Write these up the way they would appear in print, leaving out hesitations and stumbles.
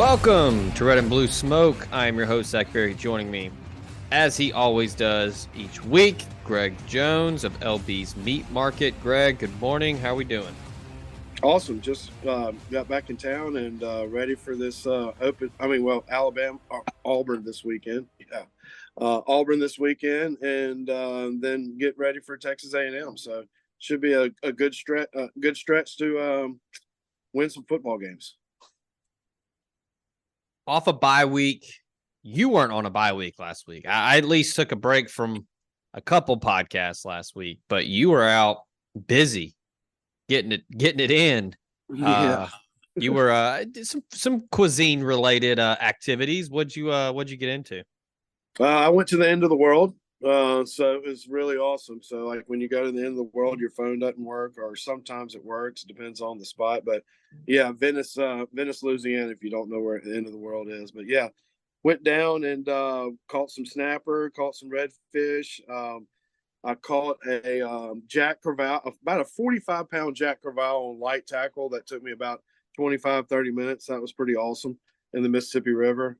Welcome to Red and Blue Smoke. I am your host, Zach Berry. Joining me, as he always does each week, Greg Jones of LB's Meat Market. Greg, good morning. How are we doing? Awesome. Just got back in town and ready for this Alabama, Auburn this weekend. Yeah, Auburn this weekend, and then get ready for Texas A&M. So should be a good stretch to win some football games. Off a bye week. You weren't on a bye week last week. I at least took a break from a couple podcasts last week, but you were out busy getting it in. Yeah. You were some cuisine related activities. What'd you get into? I went to the end of the world. So it was really awesome. So like when you go to the end of the world, your phone doesn't work, or sometimes it works. It depends on the spot. But yeah, Venice, Louisiana, if you don't know where the end of the world is. But yeah, went down and caught some snapper, caught some redfish. I caught a Jack Crevalle, about a 45-pound Jack Crevalle on light tackle that took me about 25-30 minutes. That was pretty awesome in the Mississippi River.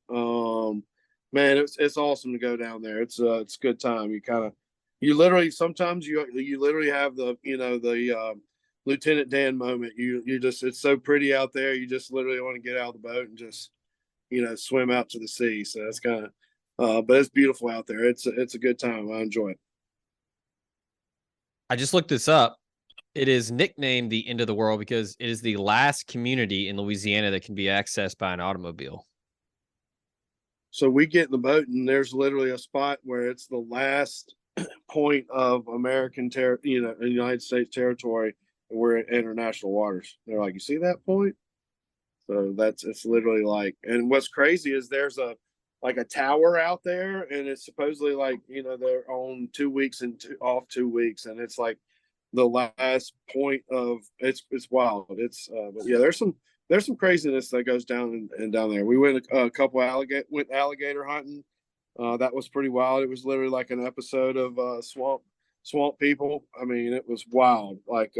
Man, it's awesome to go down there. It's a good time. You literally sometimes you literally have the Lieutenant Dan moment. You just, it's so pretty out there. You just literally want to get out of the boat and just swim out to the sea. So that's kind of but it's beautiful out there. It's a good time. I enjoy it. I just looked this up. It is nicknamed the end of the world because it is the last community in Louisiana that can be accessed by an automobile. So we get in the boat and there's literally a spot where it's the last point of American United States territory, and we're in international waters. They're like, you see that point? So it's literally like, and what's crazy is there's a tower out there, and it's supposedly they're on 2 weeks and off 2 weeks, and it's like the last point of it's wild. But yeah, there's some craziness that goes down and down there. We went a couple alligator hunting. That was pretty wild. It was literally like an episode of Swamp People. I mean, it was wild. Like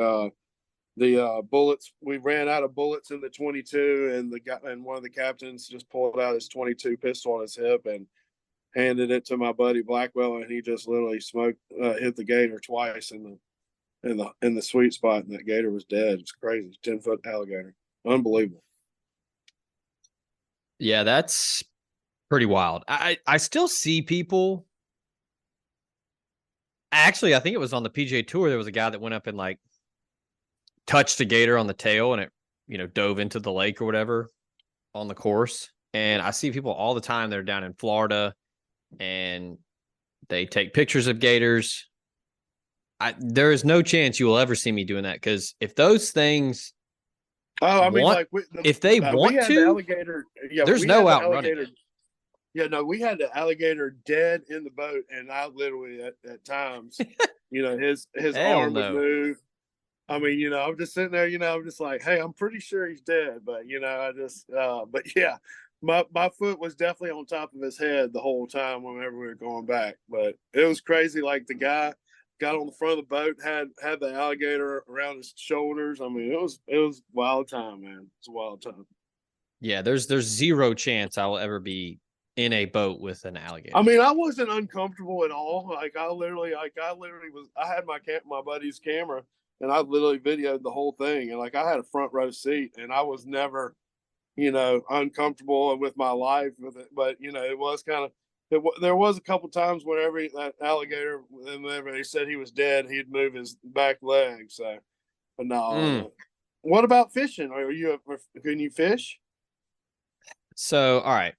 the bullets, we ran out of bullets in the 22, and one of the captains just pulled out his 22 pistol on his hip and handed it to my buddy Blackwell, and he just literally hit the gator twice in the sweet spot, and that gator was dead. It's crazy. 10-foot alligator. Unbelievable. Yeah, that's pretty wild. I still see people. Actually, I think it was on the PGA Tour. There was a guy that went up and touched a gator on the tail, and it dove into the lake or whatever on the course. And I see people all the time that are down in Florida, and they take pictures of gators. There is no chance you will ever see me doing that, because if those things, if they want to, the alligator. Yeah, there's no outrunning it. Yeah, no, we had the alligator dead in the boat, and I literally at times, his arm would move. I mean, I'm just sitting there, I'm just like, hey, I'm pretty sure he's dead, but but yeah, my foot was definitely on top of his head the whole time whenever we were going back. But it was crazy. Like the guy got on the front of the boat, had the alligator around his shoulders. I mean, it was a wild time, man. It's a wild time. Yeah, there's zero chance I will ever be in a boat with an alligator. I mean, I wasn't uncomfortable at all. I literally was. I had my buddy's camera, and I literally videoed the whole thing. And I had a front row seat, and I was never, uncomfortable with my life with it. But it was kind of. There was a couple times whenever that alligator, whenever they said he was dead, he'd move his back leg. So, but no. What about fishing? Can you fish? So, all right.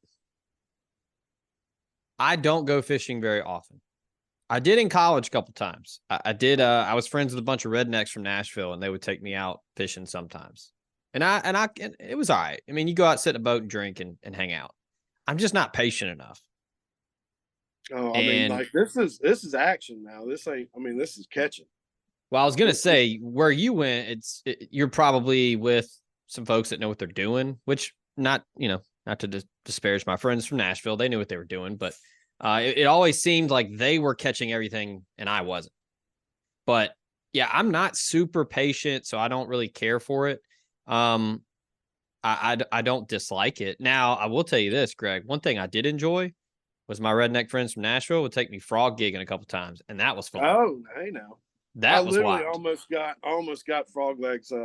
I don't go fishing very often. I did in college a couple times. I did. I was friends with a bunch of rednecks from Nashville, and they would take me out fishing sometimes. And it was all right. I mean, you go out, sit in a boat, and drink, and hang out. I'm just not patient enough. Oh, I mean, this is action now. This is catching. Well, I was gonna say, where you went, you're probably with some folks that know what they're doing, which not to disparage my friends from Nashville. They knew what they were doing, but it always seemed like they were catching everything and I wasn't. But yeah, I'm not super patient, so I don't really care for it. I don't dislike it. Now, I will tell you this, Greg. One thing I did enjoy was my redneck friends from Nashville would take me frog gigging a couple times, and that was fun. Oh, hey now. I That was literally wild. almost got frog legs at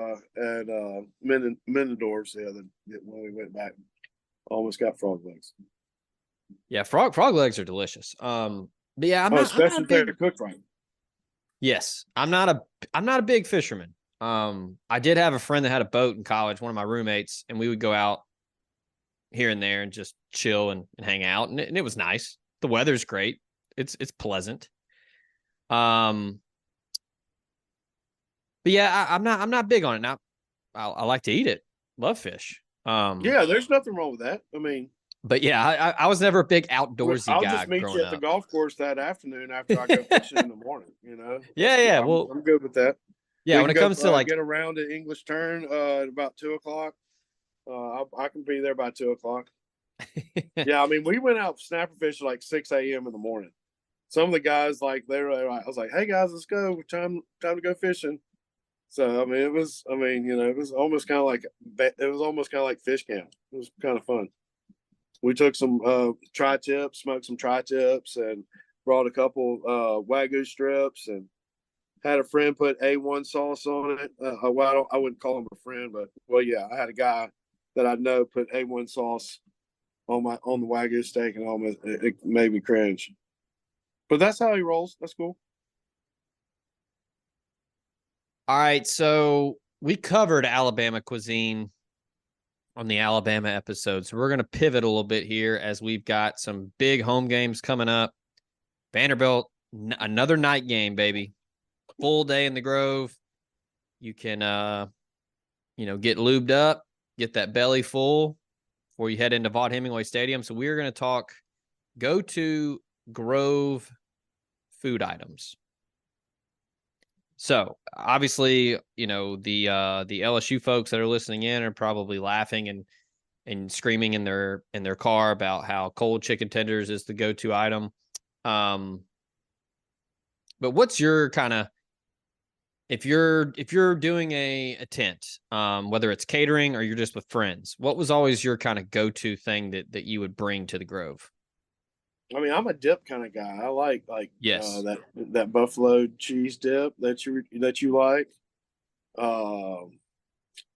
Menador's the other when we went back. Almost got frog legs. Yeah, frog legs are delicious. But yeah, I'm not Especially a if they're big. cooked right. Yes, I'm not a big fisherman. I did have a friend that had a boat in college, one of my roommates, and we would go out here and there and just chill and hang out, and it was nice. The weather's great. It's pleasant. Um, but yeah, I'm not big on it. Now, I like to eat it. Love fish. Yeah, there's nothing wrong with that. I mean, But yeah, I was never a big outdoorsy I'll guy just meet you growing at the up. golf course that afternoon after I go fishing in the morning. You know, Yeah, yeah. Well, I'm good with that. yeah. We When can it go comes to like, get around at English Turn at about 2 o'clock. I can be there by 2 o'clock. Yeah, I mean, we went out snapper fishing like 6 a.m. in the morning. Some of the guys like they were like, I was like, "Hey guys, let's go! Time to go fishing." So I mean, it was almost kind of like fish camp. It was kind of fun. We took some tri-tips, smoked some tri-tips, and brought a couple wagyu strips, and had a friend put A1 sauce on it. Well, I wouldn't call him a friend, but well, yeah, I had a guy that I know put A1 sauce on the wagyu steak, and almost it made me cringe. But that's how he rolls. That's cool. all right, so we covered Alabama cuisine on the Alabama episode, so we're gonna pivot a little bit here as we've got some big home games coming up. Vanderbilt, another night game, baby. Full day in the Grove. You can, get lubed up, get that belly full before you head into Vaught Hemingway Stadium. So we're going to talk go to Grove food items. So obviously, the LSU folks that are listening in are probably laughing and screaming in their car about how cold chicken tenders is the go-to item. But what's your kind of if you're doing a tent, whether it's catering or you're just with friends, what was always your kind of go-to thing that you would bring to the Grove? I mean, I'm a dip kind of guy. I like Yes. that buffalo cheese dip that you like. Um,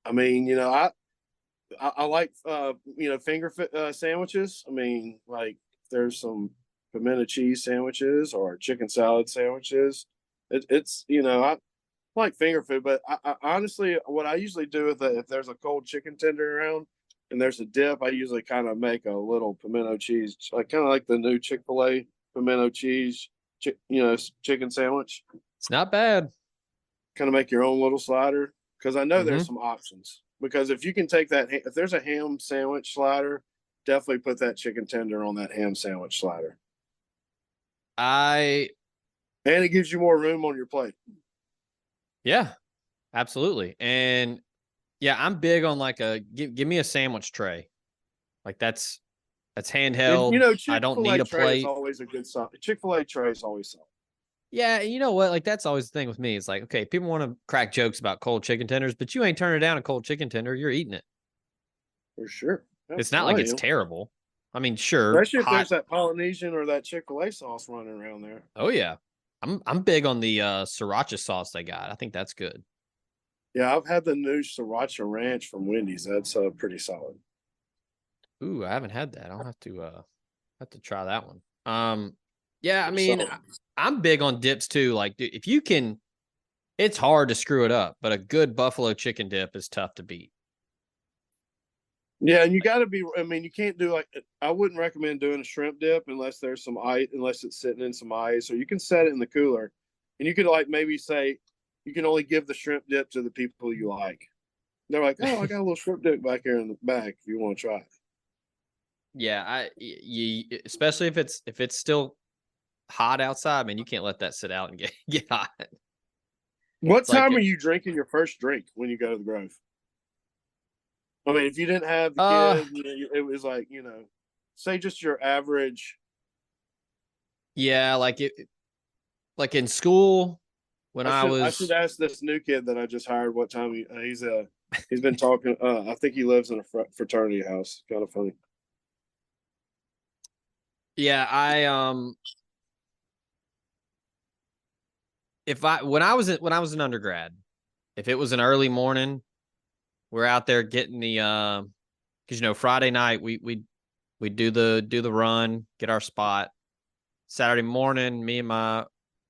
I mean, I like finger sandwiches. I mean, like there's some pimento cheese sandwiches or chicken salad sandwiches. It's I like finger food, but I honestly, what I usually do with it, if there's a cold chicken tender around and there's a dip, I usually kind of make a little pimento cheese, like kind of like the new Chick-fil-A pimento cheese, chicken sandwich. It's not bad. Kind of make your own little slider because I know Mm-hmm. there's some options. Because if you can take that, if there's a ham sandwich slider, definitely put that chicken tender on that ham sandwich slider, I and it gives you more room on your plate. Yeah, absolutely. And yeah, I'm big on like a give me a sandwich tray. Like that's And handheld. I don't need Chick-fil-A a tray is plate. always a good song. Chick-fil-A tray is always solid. Yeah, and you know what? Like that's always the thing with me. It's like, okay, people want to crack jokes about cold chicken tenders, but you ain't turning down a cold chicken tender. You're eating it. For sure. Yeah, It's not like I it's am. terrible. I mean, sure, Especially if hot. there's that Polynesian or that Chick-fil-A sauce running around there. Oh yeah. I'm big on the sriracha sauce they got. I think that's good. Yeah, I've had the new Sriracha Ranch from Wendy's. That's pretty solid. Ooh, I haven't had that. I'll have to try that one. Yeah, I Pretty mean, solid. I'm big on dips too. Like dude, if you can it's hard to screw it up, but a good buffalo chicken dip is tough to beat. Yeah, and you got to be. I mean, you can't do like. I wouldn't recommend doing a shrimp dip unless there's some ice, unless it's sitting in some ice, or you can set it in the cooler, and you could like maybe say you can only give the shrimp dip to the people you like. They're like, oh, I got a little shrimp dip back here in the back if you want to try it. Yeah, especially if it's still hot outside, man, you can't let that sit out and get get hot. What It's like time are you drinking your first drink when you go to the Grove? I mean, if you didn't have the uh kids, it was like say just your average. yeah, like in school when I I should was ask this new kid that I just hired what time he's He's been talking. I think he lives in a fraternity house. Kind of funny. Yeah, if I when I was an undergrad, if it was an early morning, we're out there getting the because Friday night we do the run, get our spot. Saturday morning, me and my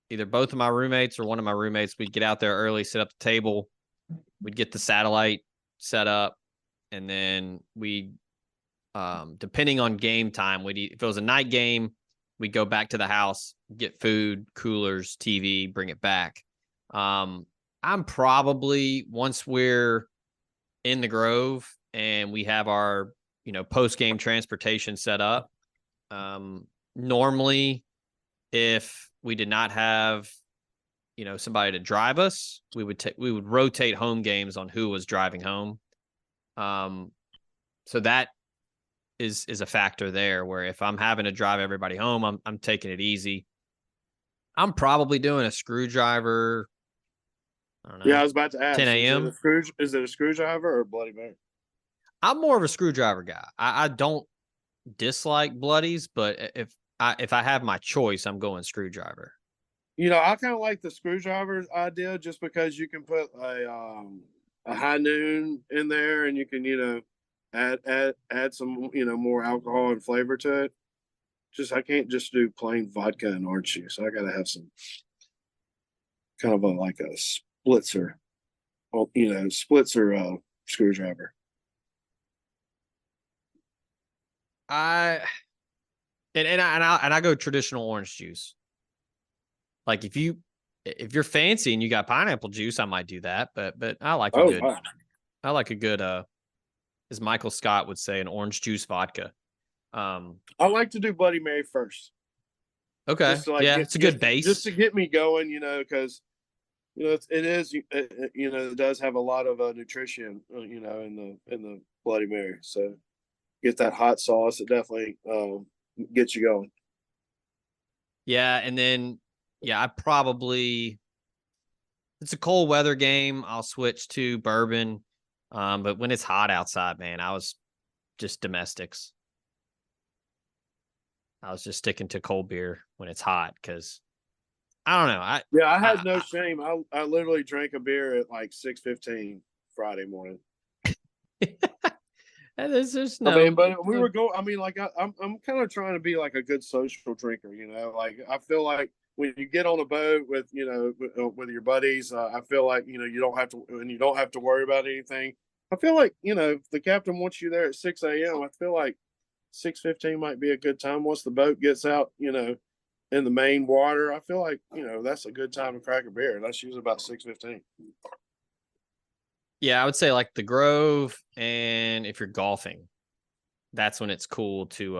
either both of my roommates or one of my roommates, we'd get out there early, set up the table, we'd get the satellite set up, and then we depending on game time, if it was a night game, we'd go back to the house, get food, coolers, TV, bring it back. I'm probably once we're in the Grove and we have our post game transportation set up. Normally, if we did not have somebody to drive us, we would rotate home games on who was driving home. So that is a factor there, where if I'm having to drive everybody home, I'm taking it easy. I'm probably doing a screwdriver. I don't know. Yeah, I was about to ask. 10 a.m. Is it a screwdriver or a Bloody Mary? I'm more of a screwdriver guy. I don't dislike bloodies, but if I have my choice, I'm going screwdriver. I kind of like the screwdriver idea just because you can put a high noon in there and you can add some more alcohol and flavor to it. Just I can't just do plain vodka and orange juice. I gotta have some kind of like a splitzer, screwdriver. I I go traditional orange juice. Like if you're fancy and you got pineapple juice, I might do that. But I like a good, wow. I like a good as Michael Scott would say, an orange juice vodka. I like to do Bloody Mary first. Okay, Just to like it's a good base. just to get me going, because it does have a lot of nutrition, in the Bloody Mary. So get that hot sauce, it definitely gets you going. Yeah, and then I probably it's a cold weather game. I'll switch to bourbon. But when it's hot outside, man, I was just domestics. I was just sticking to cold beer when it's hot because I don't know. I had no shame. I literally drank a beer at like 6:15 Friday morning. There's just no. I mean, but we were going. I mean, like I'm kind of trying to be like a good social drinker. Like I feel like when you get on a boat with with your buddies, I feel like you don't have to worry about anything. I feel like if the captain wants you there at 6 a.m. I feel like 6:15 might be a good time once the boat gets out. In the main water, I feel like that's a good time to crack a beer. That's usually about 6:15. Yeah, I would say like the Grove, and if you're golfing, that's when it's cool to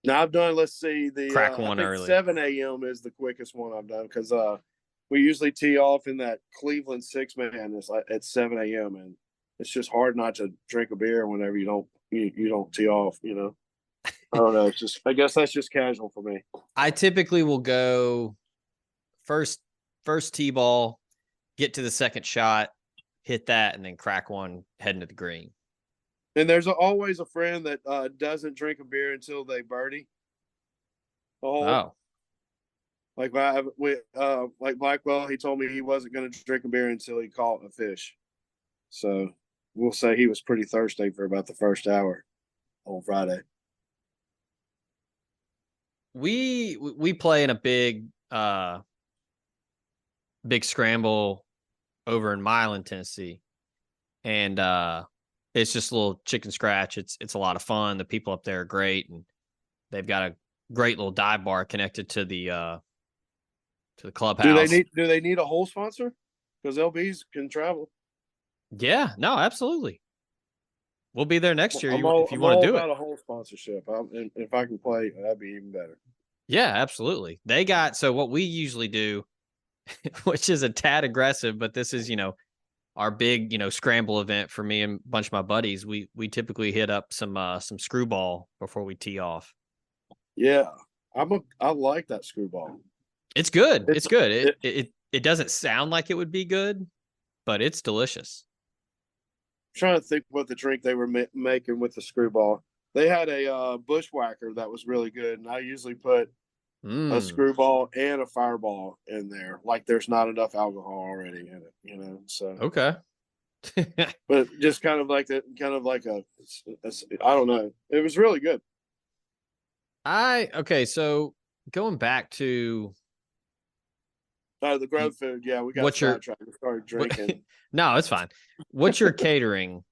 Now I've done. Let's see, crack I one think early. 7 a.m. is the quickest one I've done because we usually tee off in that Cleveland 6-man. It's like at 7 a.m. and it's just hard not to drink a beer whenever you don't tee off. I don't know. It's just I guess that's just casual for me. I typically will go first tee ball, get to the second shot, hit that, and then crack one heading to the green. And there's always a friend that doesn't drink a beer until they birdie. Oh, like like Blackwell, he told me he wasn't going to drink a beer until he caught a fish. So we'll say he was pretty thirsty for about the first hour on Friday. We play in a big scramble over in Milan, Tennessee, and it's just a little chicken scratch. It's a lot of fun. The people up there are great, and they've got a great little dive bar connected to the clubhouse. Do they need a whole sponsor? Because LBs can travel. Yeah, no, absolutely. We'll be there next year if you want to do it. A whole sponsorship. If I can play, that'd be even better. Yeah, absolutely. So what we usually do, which is a tad aggressive, but this is our big scramble event for me and a bunch of my buddies. We typically hit up some screwball before we tee off. Yeah, I like that screwball. It's good. It's good. It doesn't sound like it would be good, but it's delicious. trying to think what the drink they were making with the screwball. They had a bushwhacker that was really good, and I usually put a Mm, screwball and a fireball in there. Like there's not enough alcohol already in it. So, okay. but just kind of like that, kind of like I don't know. It was really good. Okay, so going back to The Grove food, yeah, we got what's your sidetracked. We started what, drinking. no, it's fine. What's your catering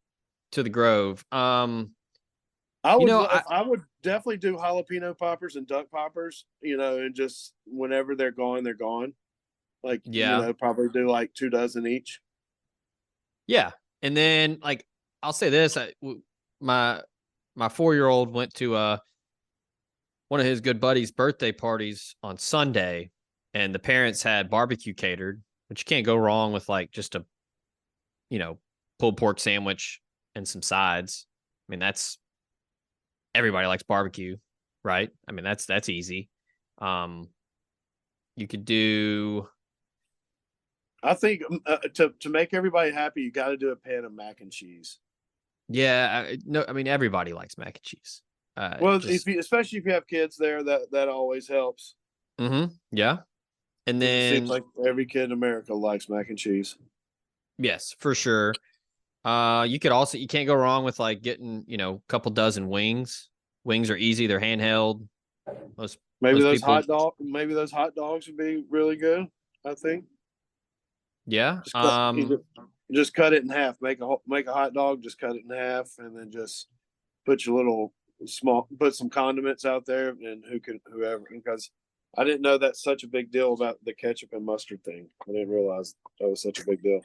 to the Grove? You know, I would definitely do jalapeno poppers and duck poppers, and just whenever they're gone, they're gone. Like, yeah, probably do like 2 dozen each. yeah. And then like I'll say this, my my 4-year-old went to one of his good buddies' birthday parties on Sunday, and the parents had barbecue catered, but you can't go wrong with like just a pulled pork sandwich and some sides. I mean, that's everybody likes barbecue, right? I mean, that's easy. Um, you could do I think to make everybody happy, you got to do a pan of mac and cheese. yeah, no, I mean everybody likes mac and cheese. Well, Just especially if you have kids there, that always helps yeah. And because it seems then like every kid in America likes mac and cheese. yes, for sure. You could also you can't go wrong with like getting, a couple dozen wings. Wings are easy, they're handheld. Most most people Maybe those hot dogs would be really good. I think yeah. just just cut it in half. Make a hot dog. Just cut it in half, and then just put your little put some condiments out there, and whoever, because I didn't know that's such a big deal about the ketchup and mustard thing. I didn't realize that was such a big deal.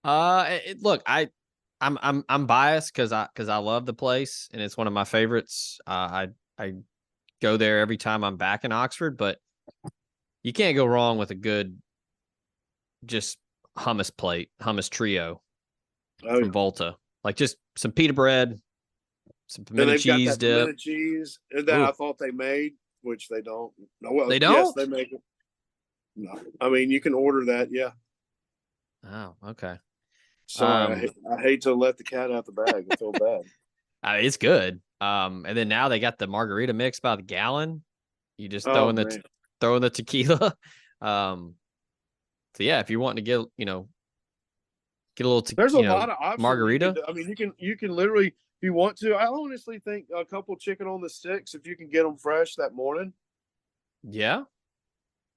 Look, I'm biased because I love the place and it's one of my favorites. I go there every time I'm back in Oxford, but you can't go wrong with a good just hummus trio Oh from yeah. Volta. Like just some pita bread, some And pimento they've got cheese that dip. pimento cheese that I Ooh, thought they made, which they don't. No, well, they yes, they don't? make it. No, I mean you can order that. Yeah. Oh, okay. Sorry, Um, I hate to let the cat out the bag. I feel bad. it's good. And then now they got the margarita mix by the gallon. You just Oh man, throw in the tequila. Um, so yeah, if you're wanting to get a little there's a lot of options you can margarita. do. I mean, you can literally, if you want to. I honestly think a couple chicken on the sticks, if you can get them fresh that morning. Yeah.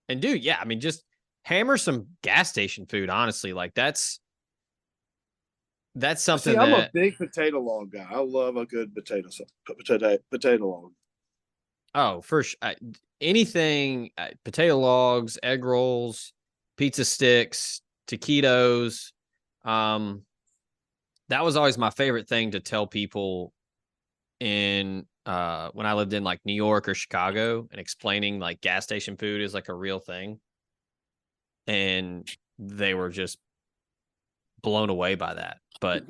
And dude, yeah, I mean just hammer some gas station food, honestly. Like that's See, something I'm a that big potato log guy. I love a good potato log. oh, for sure. Anything potato logs, egg rolls, pizza sticks, taquitos. Um that was always my favorite thing to tell people in when I lived in like New York or Chicago and explaining like gas station food is like a real thing. And they were just blown away by that. But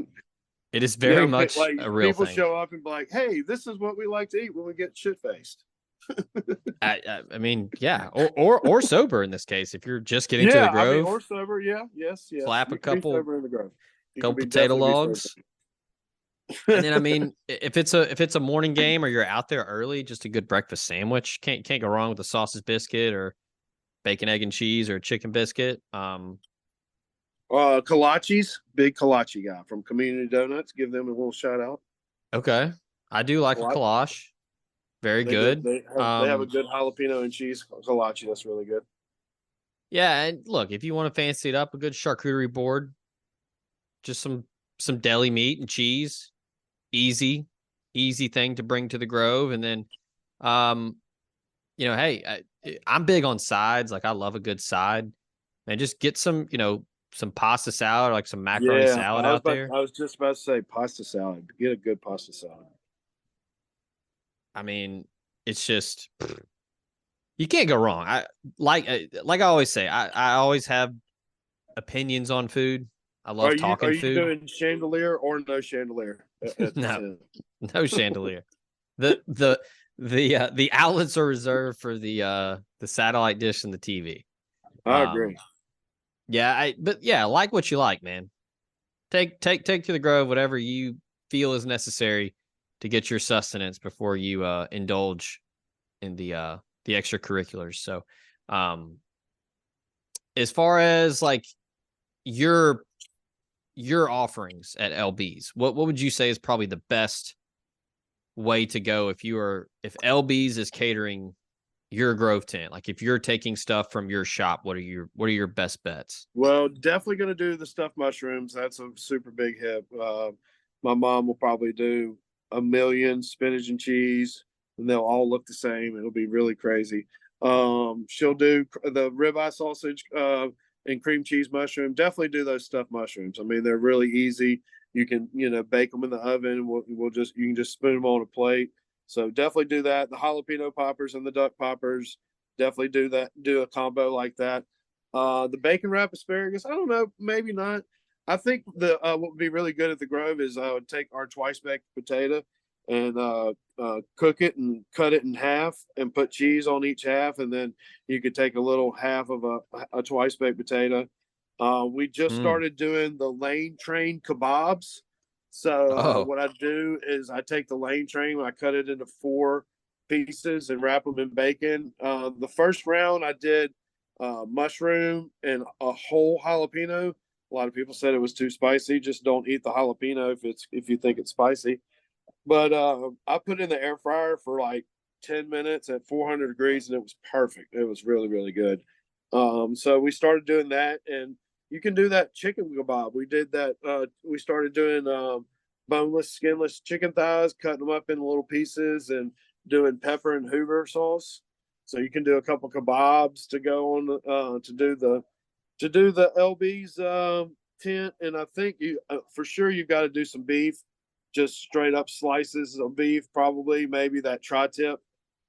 it is very Yeah, much like a real people thing. show up and be like, "Hey, this is what we like to eat when we get shit faced." I mean, yeah, or sober in this case. If you're just getting to the Yeah, I mean, or Grove, sober. Yeah, yes. slap a You can be couple sober in the Grove. You can couple be potato definitely be sober. logs, and then I mean, if it's a morning game or you're out there early, just a good breakfast sandwich can't go wrong with a sausage biscuit or bacon, egg, and cheese or a chicken biscuit. Kolaches, big kolache guy from Community Donuts. Give them a little shout out. Okay, I do like a Kolache. kolache. Very They do. good. They have a good jalapeno and cheese kolache. That's really good. Yeah, and look, if you want to fancy it up, a good charcuterie board, just some deli meat and cheese, easy, easy thing to bring to the Grove, and then, um, hey, I'm big on sides. Like I love a good side, and just get some pasta salad, like some macaroni Yeah, salad out there. I was just about to say pasta salad. Get a good pasta salad. I mean, it's just you can't go wrong. Like I always say, I always have opinions on food. I love Are talking you food. doing chandelier or no chandelier at the No, tent? no chandelier. The outlets are reserved for the satellite dish and the TV. I agree. Yeah, but yeah, like what you like, man. take to the Grove whatever you feel is necessary to get your sustenance before you indulge in the extracurriculars. So, as far as like your offerings at LB's, what would you say is probably the best way to go if LB's is catering your Grove tent? Like if you're taking stuff from your shop, what are your best bets? Well, definitely going to do the stuffed mushrooms. That's a super big hit. My mom will probably do a million spinach and cheese, and they'll all look the same. It'll be really crazy. She'll do the ribeye sausage and cream cheese mushroom. Definitely do those stuffed mushrooms. I mean, they're really easy. You can, bake them in the oven. And you can just spoon them on a plate. So definitely do that. The jalapeno poppers and the duck poppers. Definitely do that. Do a combo like that. The bacon wrap asparagus, I don't know, maybe not. I think what would be really good at the Grove is I would take our twice baked potato and cook it and cut it in half and put cheese on each half, and then you could take a little half of a twice baked potato. We just started doing the lane train kebabs. So what I do is I take the lane train, I cut it into 4 pieces and wrap them in bacon. The first round I did mushroom and a whole jalapeno. A lot of people said it was too spicy. Just don't eat the jalapeno if you think it's spicy. But I put it in the air fryer for like 10 minutes at 400 degrees, and it was perfect. It was really, really good. So we started doing that, and you can do that chicken kebab. We did that. We started doing boneless, skinless chicken thighs, cutting them up in little pieces, and doing pepper and Hoover sauce. So you can do a couple kebabs to go on to do the LB's tent, and I think you for sure you've got to do some beef, just straight up slices of beef, probably maybe that tri-tip.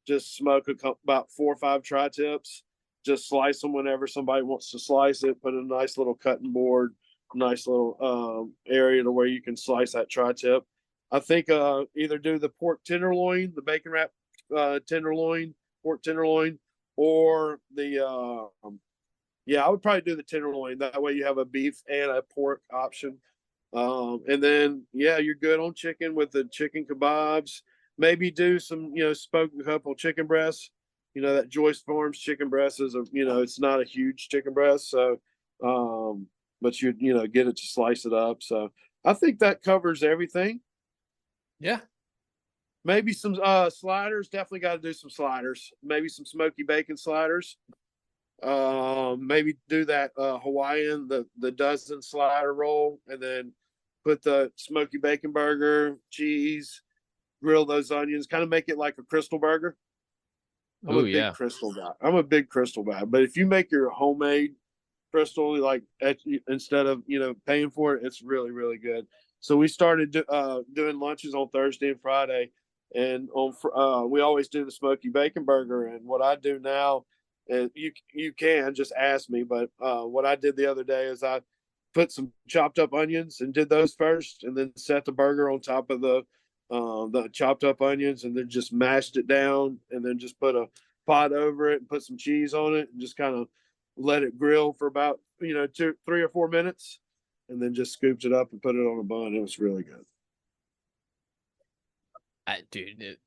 Just smoke about 4 or 5 tri-tips. Just slice them whenever somebody wants to slice it. Put a nice little cutting board, nice little area to where you can slice that tri-tip. I think either do the pork tenderloin, the bacon wrap tenderloin, pork tenderloin, or the I would probably do the tenderloin. That way you have a beef and a pork option. And then you're good on chicken with the chicken kebabs. Maybe do some, smoke a couple chicken breasts. That Joyce Farms chicken breast is it's not a huge chicken breast, so but you get it to slice it up. So I think that covers everything. Yeah. Maybe some sliders. Definitely got to do some sliders. Maybe some smoky bacon sliders. Maybe do that Hawaiian, the dozen slider roll, and then put the smoky bacon burger, cheese, grill those onions, kind of make it like a crystal burger. I'm a big crystal guy. But if you make your homemade crystal, like instead of paying for it, it's really, really good. So we started doing lunches on Thursday and Friday, and we always do the smoky bacon burger. And what I do now, and you can just ask me, but what I did the other day is I put some chopped up onions and did those first, and then set the burger on top of the chopped up onions, and then just mashed it down, and then just put a pot over it and put some cheese on it, and just kind of let it grill for about 3 or 4 minutes, and then just scooped it up and put it on a bun. It was really good. Dude,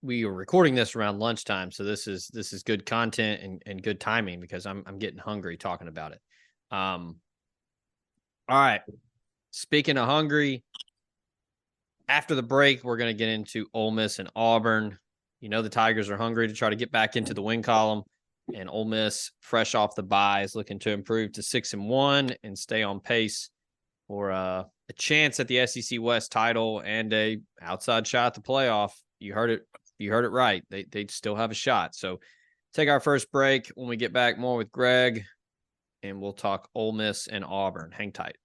we were recording this around lunchtime, so this is good content and good timing because I'm getting hungry talking about it. All right. Speaking of hungry, after the break, we're going to get into Ole Miss and Auburn. The Tigers are hungry to try to get back into the win column, and Ole Miss, fresh off the bye, is looking to improve to 6-1 and stay on pace for a chance at the SEC West title and a outside shot at the playoff. You heard it right. They still have a shot. So take our first break. When we get back, more with Greg, and we'll talk Ole Miss and Auburn. Hang tight.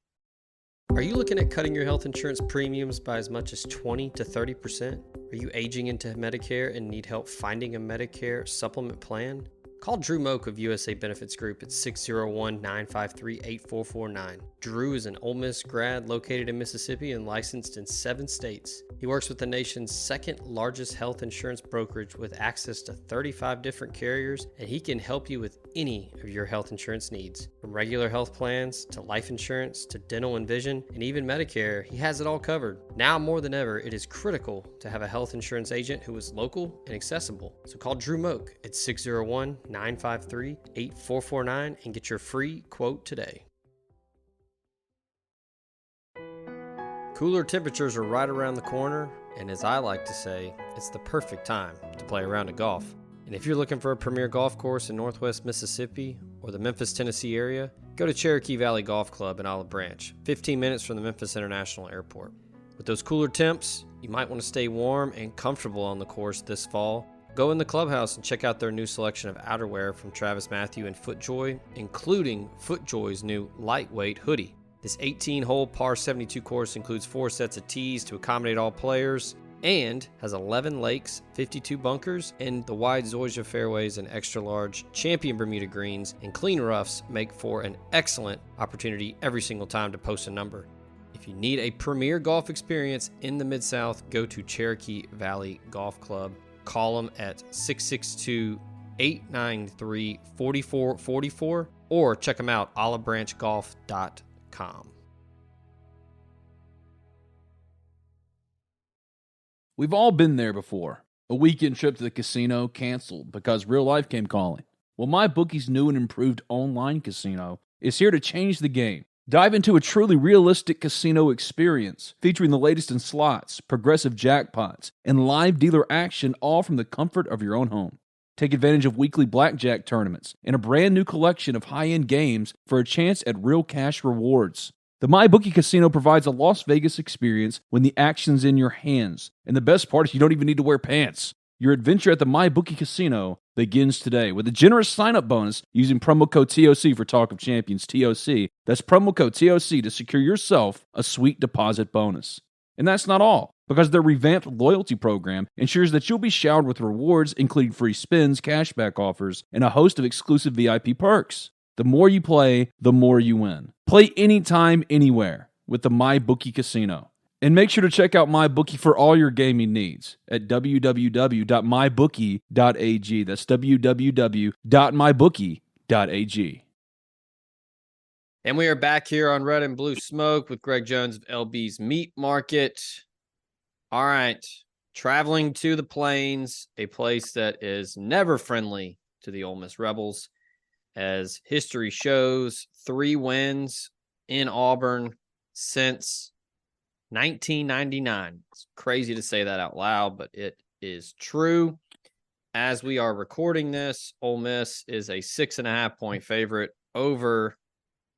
Are you looking at cutting your health insurance premiums by as much as 20 to 30%? Are you aging into Medicare and need help finding a Medicare supplement plan? Call Drew Moak of USA Benefits Group at 601-953-8449. Drew is an Ole Miss grad located in Mississippi and licensed in 7 states. He works with the nation's second largest health insurance brokerage with access to 35 different carriers, and he can help you with any of your health insurance needs. From regular health plans to life insurance to dental and vision and even Medicare, he has it all covered. Now more than ever, it is critical to have a health insurance agent who is local and accessible. So call Drew Moak at 601-953-8449 and get your free quote today. Cooler temperatures are right around the corner, and as I like to say, it's the perfect time to play a round of golf. And if you're looking for a premier golf course in Northwest Mississippi or the Memphis, Tennessee area, go to Cherokee Valley Golf Club in Olive Branch, 15 minutes from the Memphis International Airport. With those cooler temps, you might want to stay warm and comfortable on the course this fall. Go in the clubhouse and check out their new selection of outerwear from Travis Matthew and FootJoy, including FootJoy's new lightweight hoodie. This 18-hole par 72 course includes 4 sets of tees to accommodate all players and has 11 lakes, 52 bunkers, and the wide Zoysia fairways and extra-large Champion Bermuda greens and clean roughs make for an excellent opportunity every single time to post a number. If you need a premier golf experience in the Mid-South, go to Cherokee Valley Golf Club. Call them at 662-893-4444 or check them out, olivebranchgolf.com. We've all been there before. A weekend trip to the casino canceled because real life came calling. Well, MyBookie's new and improved online casino is here to change the game. Dive into a truly realistic casino experience featuring the latest in slots, progressive jackpots, and live dealer action, all from the comfort of your own home. Take advantage of weekly blackjack tournaments and a brand new collection of high-end games for a chance at real cash rewards. The MyBookie Casino provides a Las Vegas experience when the action's in your hands. And the best part is you don't even need to wear pants. Your adventure at the MyBookie Casino begins today with a generous sign-up bonus using promo code TOC for Talk of Champions, TOC. That's promo code TOC to secure yourself a sweet deposit bonus. And that's not all, because their revamped loyalty program ensures that you'll be showered with rewards, including free spins, cashback offers, and a host of exclusive VIP perks. The more you play, the more you win. Play anytime, anywhere with the MyBookie Casino. And make sure to check out MyBookie for all your gaming needs at www.mybookie.ag. That's www.mybookie.ag. And we are back here on Red and Blue Smoke with Greg Jones of LB's Meat Market. All right, traveling to the Plains, a place that is never friendly to the Ole Miss Rebels. As history shows, 3 wins in Auburn since 1999. It's crazy to say that out loud, but it is true. As we are recording this, Ole Miss is a 6.5-point favorite over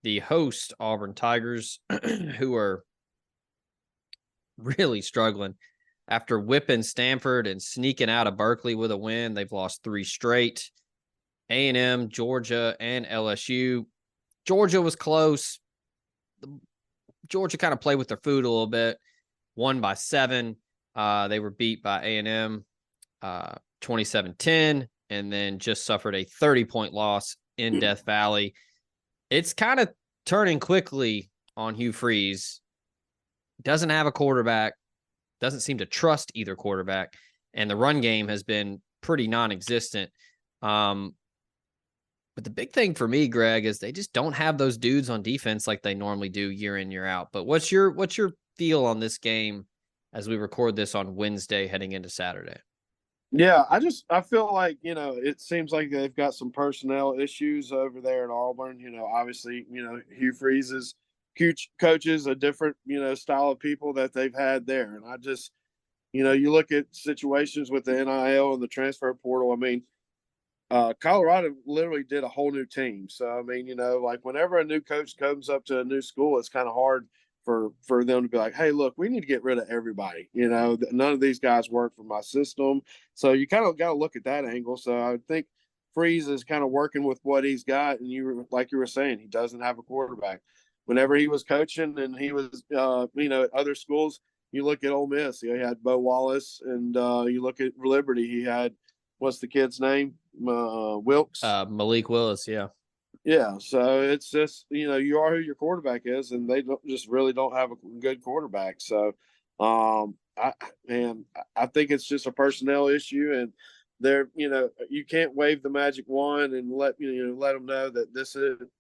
the host Auburn Tigers, who are really struggling. After whipping Stanford and sneaking out of Berkeley with a win, they've lost 3 straight. A&M, Georgia, and LSU. Georgia was close. Georgia kind of played with their food a little bit. Won by 7. They were beat by A&M 27-10, and then just suffered a 30-point loss in Death Valley. It's kind of turning quickly on Hugh Freeze. Doesn't have a quarterback. Doesn't seem to trust either quarterback. And the run game has been pretty non-existent. But the big thing for me, Greg, is they just don't have those dudes on defense like they normally do year in, year out. But what's your feel on this game as we record this on Wednesday heading into Saturday? Yeah, I feel like, it seems like they've got some personnel issues over there at Auburn. Obviously, Hugh Freeze's coaches a different, style of people that they've had there. And I just, you look at situations with the NIL and the transfer portal. I mean, Colorado literally did a whole new team. So, I mean, like whenever a new coach comes up to a new school, it's kind of hard for them to be like, hey, look, we need to get rid of everybody. None of these guys work for my system. So you kind of got to look at that angle. So I think Freeze is kind of working with what he's got. And like you were saying, he doesn't have a quarterback. Whenever he was coaching and he was, at other schools, you look at Ole Miss, he had Bo Wallace, and you look at Liberty, he had, what's the kid's name? Wilkes. Malik Willis, yeah. Yeah, so it's just you are who your quarterback is, and they really don't have a good quarterback. So, I man, I think it's just a personnel issue, and they're you can't wave the magic wand and let them know that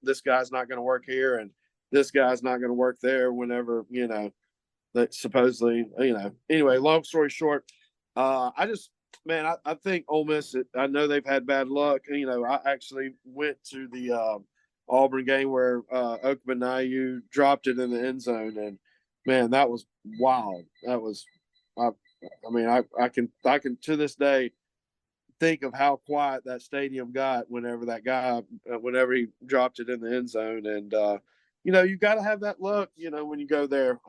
this guy's not going to work here and this guy's not going to work there whenever that supposedly Anyway, long story short, I just man, I think Ole Miss. I know they've had bad luck. I actually went to the Auburn game where Okubanayu dropped it in the end zone, and man, that was wild. That was, I mean, I can to this day think of how quiet that stadium got whenever he dropped it in the end zone, and you got to have that luck, when you go there.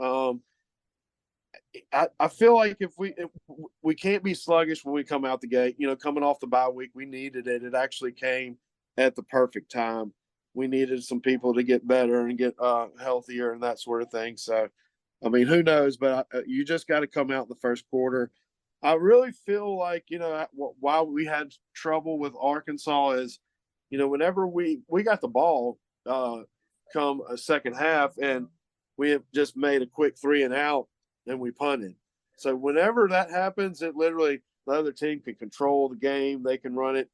I feel like if we can't be sluggish when we come out the gate, coming off the bye week, we needed it. It actually came at the perfect time. We needed some people to get better and get healthier and that sort of thing. So, I mean, who knows? But you just got to come out in the first quarter. I really feel like why we had trouble with Arkansas is, whenever we got the ball come a second half and we have just made a quick 3 and out and we punted. So whenever that happens, it literally the other team can control the game. They can run it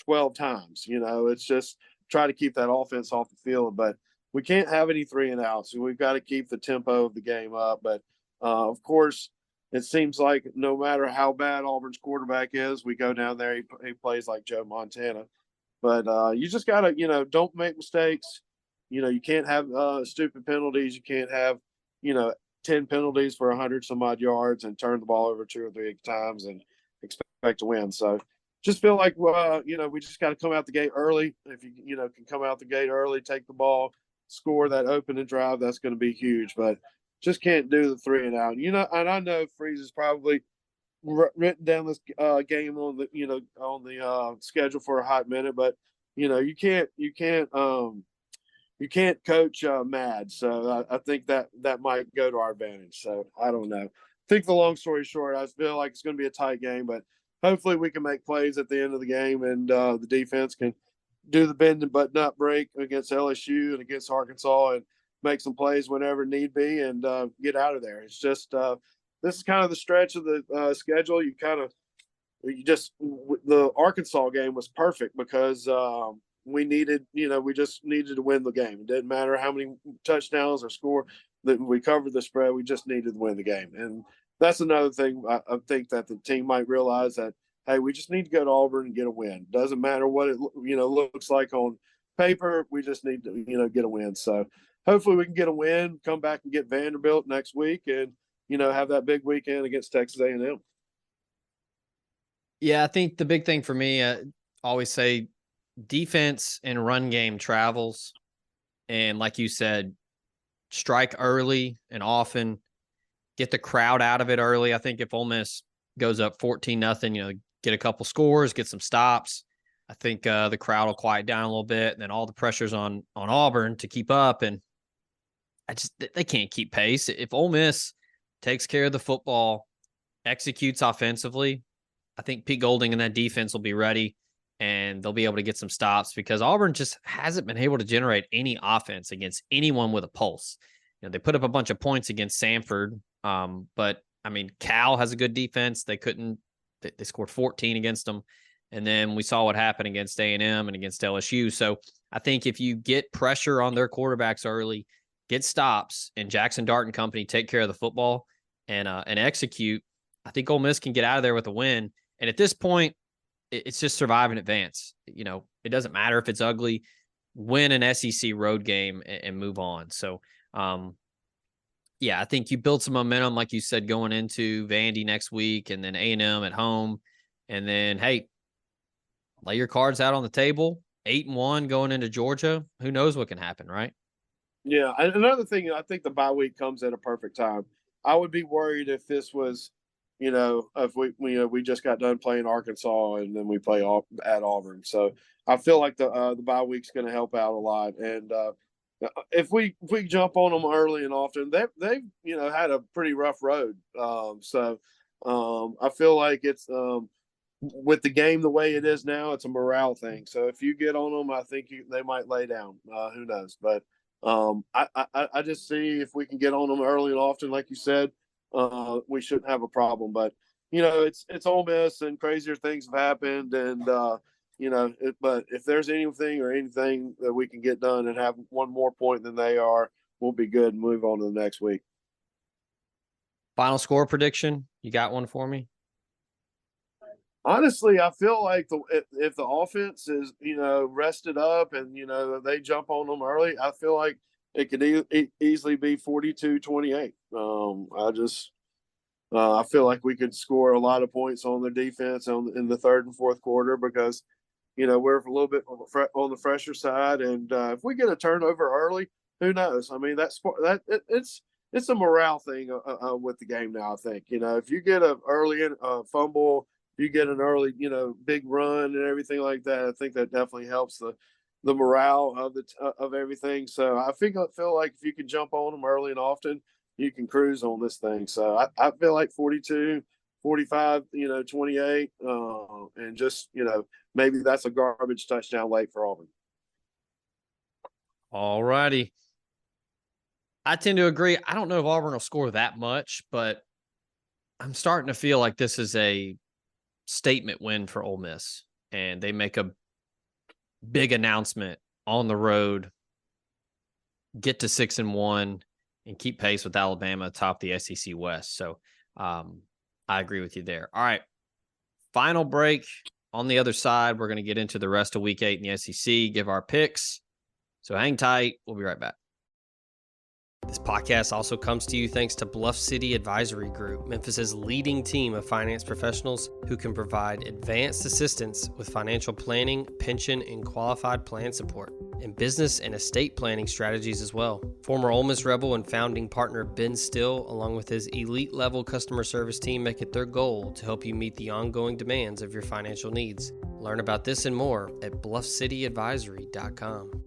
12 times. It's just try to keep that offense off the field. But we can't have any 3 and outs. So we've got to keep the tempo of the game up. But of course, it seems like no matter how bad Auburn's quarterback is, we go down there. He plays like Joe Montana. But you just got to, don't make mistakes. You can't have stupid penalties. You can't have, 10 penalties for 100 some odd yards and turn the ball over 2 or 3 times and expect to win. So just feel like, we just got to come out the gate early. If you, can come out the gate early, take the ball, score that opening drive, that's going to be huge. But just can't do the 3 and out. And I know Freeze is probably written down this game on the schedule for a hot minute, but you can't coach mad. So I think that might go to our advantage. So I don't know. I think the long story short, I feel like it's going to be a tight game, but hopefully we can make plays at the end of the game and the defense can do the bend and button up break against LSU and against Arkansas and make some plays whenever need be and get out of there. It's just this is kind of the stretch of the schedule. The Arkansas game was perfect because we just needed to win the game. It didn't matter how many touchdowns or score that we covered the spread. We just needed to win the game. And that's another thing I think that the team might realize that, hey, we just need to go to Auburn and get a win. Doesn't matter what it looks like on paper. We just need to get a win. So hopefully we can get a win, come back and get Vanderbilt next week, and have that big weekend against Texas A&M. Yeah, I think the big thing for me, always say defense and run game travels. And like you said, strike early and often, get the crowd out of it early. I think if Ole Miss goes up 14-0, get a couple scores, get some stops, I think the crowd will quiet down a little bit. And then all the pressure's on Auburn to keep up. And they can't keep pace. If Ole Miss takes care of the football, executes offensively, I think Pete Golding and that defense will be ready and they'll be able to get some stops because Auburn just hasn't been able to generate any offense against anyone with a pulse. They put up a bunch of points against Samford, but I mean, Cal has a good defense. They scored 14 against them. And then we saw what happened against A&M and against LSU. So I think if you get pressure on their quarterbacks early, get stops, and Jackson Dart and company take care of the football and execute, I think Ole Miss can get out of there with a win. And at this point, it's just survive and advance. It doesn't matter if it's ugly. Win an SEC road game and move on. So, I think you build some momentum, like you said, going into Vandy next week and then A&M at home. And then, hey, lay your cards out on the table. 8-1 going into Georgia. Who knows what can happen, right? Yeah. Another thing, I think the bye week comes at a perfect time. I would be worried if this was, if we just got done playing Arkansas and then we play at Auburn. So I feel like the bye week's going to help out a lot. And if we jump on them early and often, they've had a pretty rough road. So I feel like it's with the game the way it is now, it's a morale thing. So if you get on them, I think they might lay down. Who knows? But I just see if we can get on them early and often, like you said, we shouldn't have a problem. But it's Ole Miss, and crazier things have happened, and but if there's anything that we can get done and have one more point than they are, we'll be good and move on to the next week. Final score prediction. You got one for me? Honestly, I feel like if the offense is rested up and they jump on them early, I feel like it could easily be 42-28. I feel like we could score a lot of points on the defense in the third and fourth quarter because we're a little bit on the fresher side, and if we get a turnover early, who knows? I mean, it's a morale thing with the game now. I think if you get an early fumble, you get an early big run and everything like that, I think that definitely helps the morale of everything. So I feel like if you can jump on them early and often, you can cruise on this thing. So I feel like 42, 45, 28, and just maybe that's a garbage touchdown late for Auburn. All righty. I tend to agree. I don't know if Auburn will score that much, but I'm starting to feel like this is a statement win for Ole Miss, and they make a big announcement on the road, get to 6-1, and keep pace with Alabama atop the SEC West. So I agree with you there. All right, final break. On the other side, we're going to get into the rest of Week 8 in the SEC, give our picks. So hang tight. We'll be right back. This podcast also comes to you thanks to Bluff City Advisory Group, Memphis's leading team of finance professionals who can provide advanced assistance with financial planning, pension, and qualified plan support, and business and estate planning strategies as well. Former Ole Miss Rebel and founding partner Ben Still, along with his elite-level customer service team, make it their goal to help you meet the ongoing demands of your financial needs. Learn about this and more at bluffcityadvisory.com.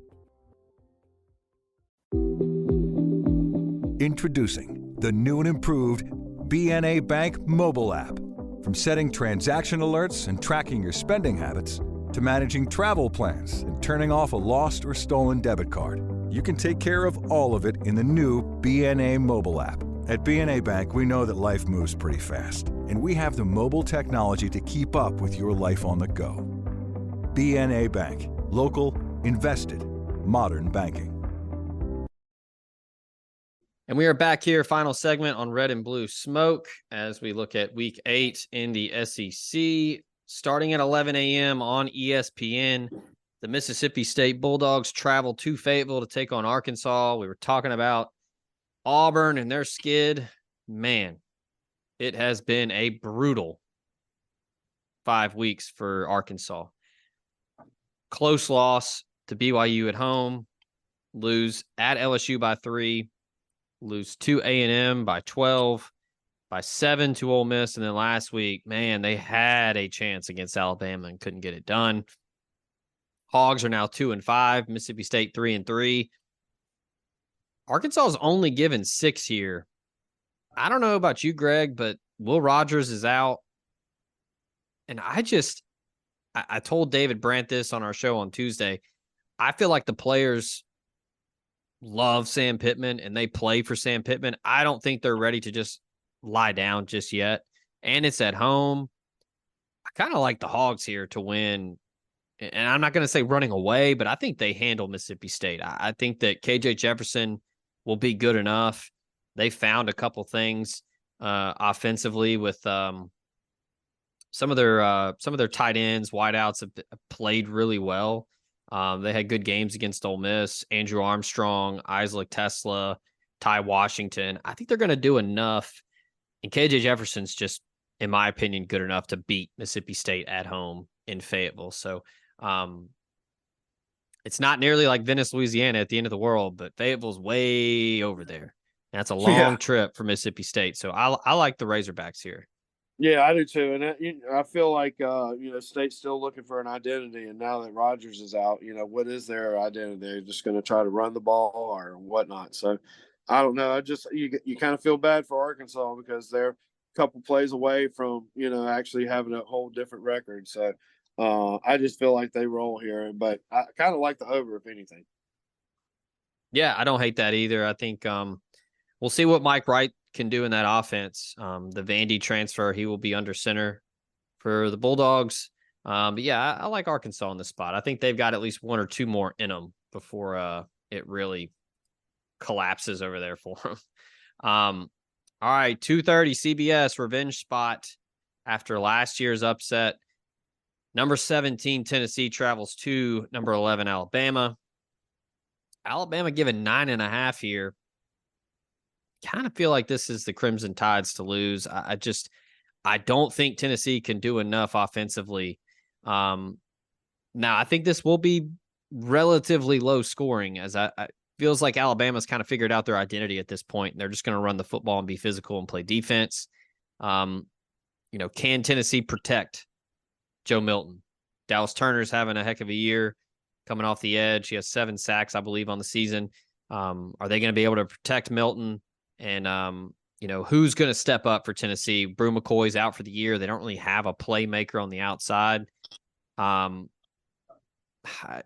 Introducing the new and improved BNA Bank mobile app. From setting transaction alerts and tracking your spending habits to managing travel plans and turning off a lost or stolen debit card, you can take care of all of it in the new BNA mobile app. At BNA Bank, we know that life moves pretty fast, and we have the mobile technology to keep up with your life on the go. BNA Bank. Local, invested, modern banking. And we are back here, final segment on Red and Blue Smoke, as we look at Week 8 in the SEC. Starting at 11 a.m. on ESPN, the Mississippi State Bulldogs travel to Fayetteville to take on Arkansas. We were talking about Auburn and their skid. Man, it has been a brutal 5 weeks for Arkansas. Close loss to BYU at home, lose at LSU by 3, lose to A&M by 12, by 7 to Ole Miss, and then last week, man, they had a chance against Alabama and couldn't get it done. Hogs are now 2-5, Mississippi State 3-3. Arkansas is only given 6 here. I don't know about you, Greg, but Will Rogers is out. And I told David Brandt this on our show on Tuesday. I feel like the players love Sam Pittman and they play for Sam Pittman. I don't think they're ready to just lie down just yet. And it's at home. I kind of like the Hogs here to win. And I'm not going to say running away, but I think they handle Mississippi State. I think that KJ Jefferson will be good enough. They found a couple things offensively with some of their tight ends, wideouts have played really well. They had good games against Ole Miss, Andrew Armstrong, Isaac Tesla, Ty Washington. I think they're going to do enough. And KJ Jefferson's just, in my opinion, good enough to beat Mississippi State at home in Fayetteville. So it's not nearly like Venice, Louisiana at the end of the world, but Fayetteville's way over there. And that's a long trip for Mississippi State. So I like the Razorbacks here. Yeah, I do too. And I feel like, State's still looking for an identity. And now that Rogers is out, what is their identity? They're just going to try to run the ball or whatnot. So I don't know. You kind of feel bad for Arkansas because they're couple plays away from, actually having a whole different record. So I just feel like they roll here, but I kind of like the over, if anything. Yeah, I don't hate that either. I think we'll see what Mike Wright can do in that offense. The Vandy transfer, he will be under center for the Bulldogs. But yeah, I like Arkansas in this spot. I think they've got at least one or two more in them before it really collapses over there for them. All right, 2:30 CBS revenge spot after last year's upset. Number 17 Tennessee travels to number 11 Alabama. Alabama given 9.5 here. Kind of feel like this is the Crimson Tide's to lose. I don't think Tennessee can do enough offensively. Now I think this will be relatively low scoring, as I feels like Alabama's kind of figured out their identity at this point, and they're just going to run the football and be physical and play defense. Can Tennessee protect Joe Milton? Dallas Turner's having a heck of a year coming off the edge. He has 7 sacks, I believe, on the season. Are they going to be able to protect Milton? And, who's going to step up for Tennessee? Brew McCoy's out for the year. They don't really have a playmaker on the outside.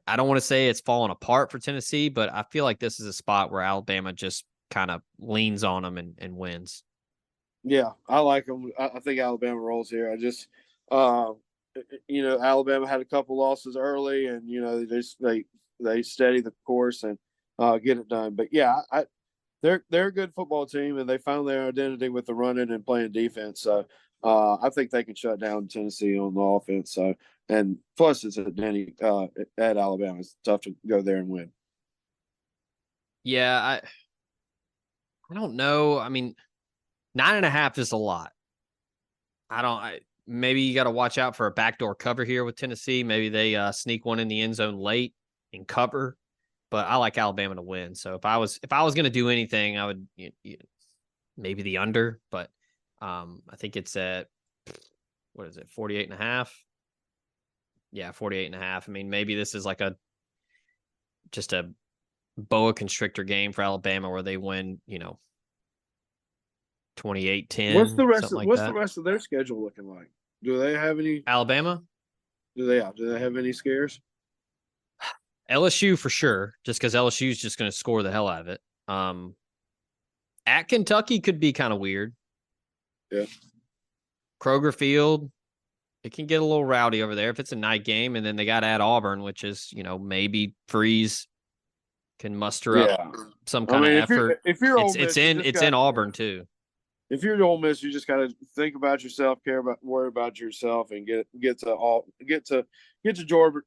I don't want to say it's falling apart for Tennessee, but I feel like this is a spot where Alabama just kind of leans on them and wins. Yeah, I like them. I think Alabama rolls here. I just, Alabama had a couple losses early, and they steady the course and get it done. But yeah, they're a good football team, and they found their identity with the running and playing defense. So I think they can shut down Tennessee on the offense. So, and plus it's at Alabama. It's tough to go there and win. Yeah, I don't know. I mean, 9.5 is a lot. Maybe you got to watch out for a backdoor cover here with Tennessee. Maybe they sneak one in the end zone late and cover. But I like Alabama to win. So if I was going to do anything, I would maybe the under. But I think it's at 48.5. Yeah, 48.5. I mean, maybe this is like just a boa constrictor game for Alabama where they win, 28-10. What's the rest of their schedule looking like? Do they have any Alabama? Do they have any scares? LSU for sure, just because LSU is just going to score the hell out of it. At Kentucky could be kind of weird. Yeah. Kroger Field, it can get a little rowdy over there if it's a night game, and then they got at Auburn, which is, maybe Freeze can muster up some kind of effort. If you're Ole Miss, it's in Auburn too. If you're Ole Miss, you just got to think about yourself, worry about yourself, and get to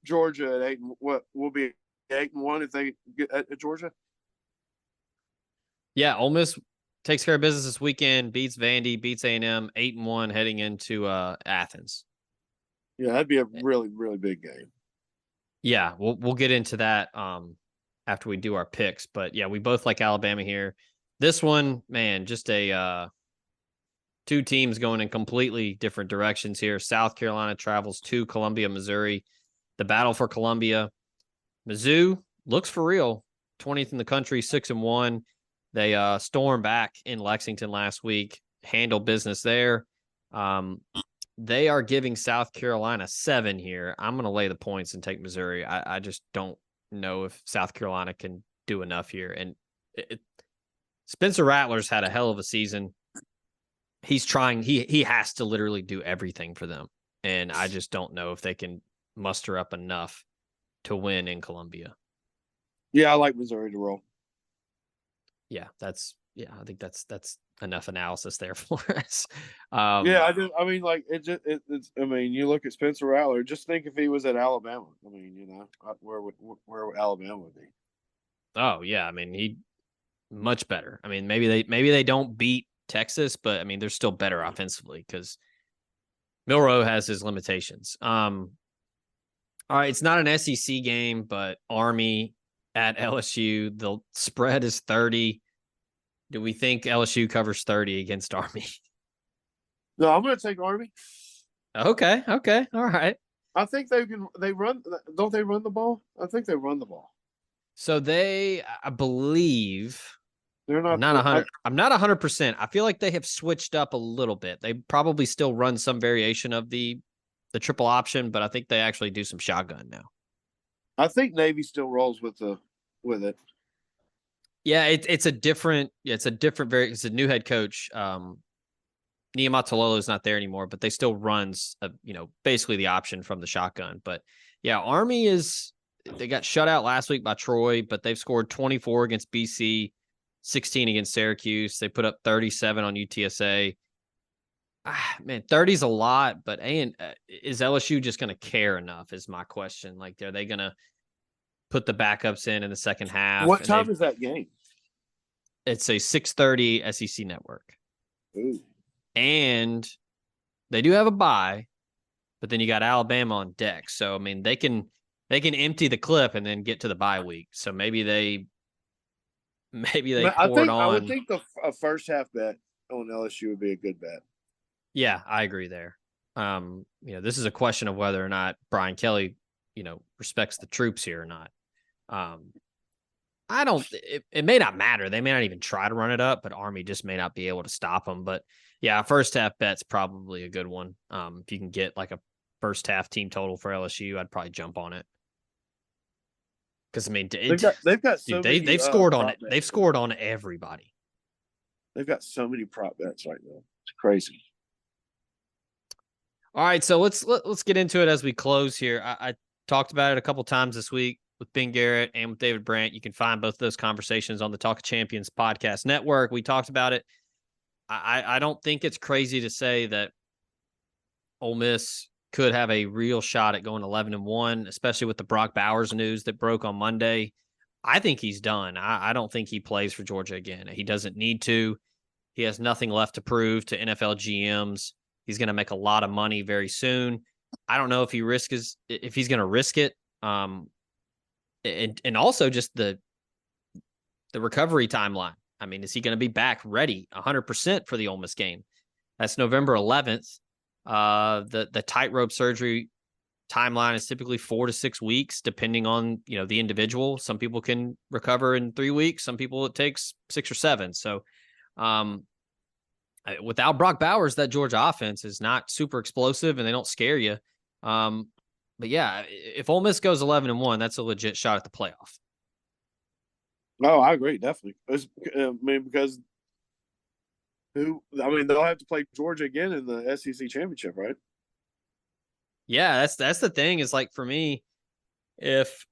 Georgia at 8. What will be 8-1 if they get at Georgia? Yeah, Ole Miss takes care of business this weekend, beats Vandy, beats A&M, 8-1 heading into Athens. Yeah, that'd be a really, really big game. Yeah, we'll get into that after we do our picks. But yeah, we both like Alabama here. This one, man, just a two teams going in completely different directions here. South Carolina travels to Columbia, Missouri. The battle for Columbia. Mizzou looks for real. 20th in the country, 6-1. They stormed back in Lexington last week, handled business there. They are giving South Carolina 7 here. I'm going to lay the points and take Missouri. I just don't know if South Carolina can do enough here. And Spencer Rattler's had a hell of a season. He's trying. He has to literally do everything for them. And I just don't know if they can muster up enough to win in Columbia. Yeah, I like Missouri to roll. Yeah, I think that's enough analysis there for us. Yeah, I do. I mean, like it's. I mean, you look at Spencer Rattler. Just think if he was at Alabama. I mean, where would Alabama would be? Oh yeah, I mean he much better. I mean maybe they don't beat Texas, but I mean they're still better offensively because Milroe has his limitations. All right, it's not an SEC game, but Army at LSU. The spread is 30. Do we think LSU covers 30 against Army? No, I'm going to take Army. Okay, all right. I think they can. They run. Don't they run the ball? I think they run the ball. So I believe They're I'm not. not 100. I'm not 100%. I feel like they have switched up a little bit. They probably still run some variation of the triple option, but I think they actually do some shotgun now. I think Navy still rolls with it. Yeah, it's a different. Yeah, it's a new head coach. Niumatalolo is not there anymore, but they still runs basically the option from the shotgun. But yeah, Army they got shut out last week by Troy, but they've scored 24 against BC, 16 against Syracuse. They put up 37 on UTSA. Man, 30 is a lot, but is LSU just going to care enough? Is my question. Like, are they going to put the backups in the second half? What time is that game? It's a 6:30 SEC network. Ooh. And they do have a bye, but then you got Alabama on deck. So I mean, they can empty the clip and then get to the bye week. So maybe they pour it on. I would think a first half bet on LSU would be a good bet. Yeah, I agree there. This is a question of whether or not Brian Kelly, respects the troops here or not. It may not matter. They may not even try to run it up, but Army just may not be able to stop them. But yeah, first half bet's probably a good one. If you can get like a first half team total for LSU, I'd probably jump on it. Because I mean, they've got so many, they've scored on it. They've scored on everybody. They've got so many prop bets right now. It's crazy. All right, so let's get into it as we close here. I talked about it a couple times this week with Ben Garrett and with David Brandt. You can find both of those conversations on the Talk of Champions podcast network. We talked about it. I don't think it's crazy to say that Ole Miss could have a real shot at going 11-1, especially with the Brock Bowers news that broke on Monday. I think he's done. I don't think he plays for Georgia again. He doesn't need to. He has nothing left to prove to NFL GMs. He's going to make a lot of money very soon. I don't know if he's going to risk it. And also just the recovery timeline. I mean, is he going to be back ready 100% for the Ole Miss game? That's November 11th. The tightrope surgery timeline is typically 4 to 6 weeks, depending on, the individual. Some people can recover in 3 weeks. Some people it takes 6 or 7. So, without Brock Bowers, that Georgia offense is not super explosive and they don't scare you. But yeah, if Ole Miss goes 11-1, that's a legit shot at the playoff. No, I agree, definitely. Because they'll have to play Georgia again in the SEC championship, right? Yeah, that's the thing. Is like for me, if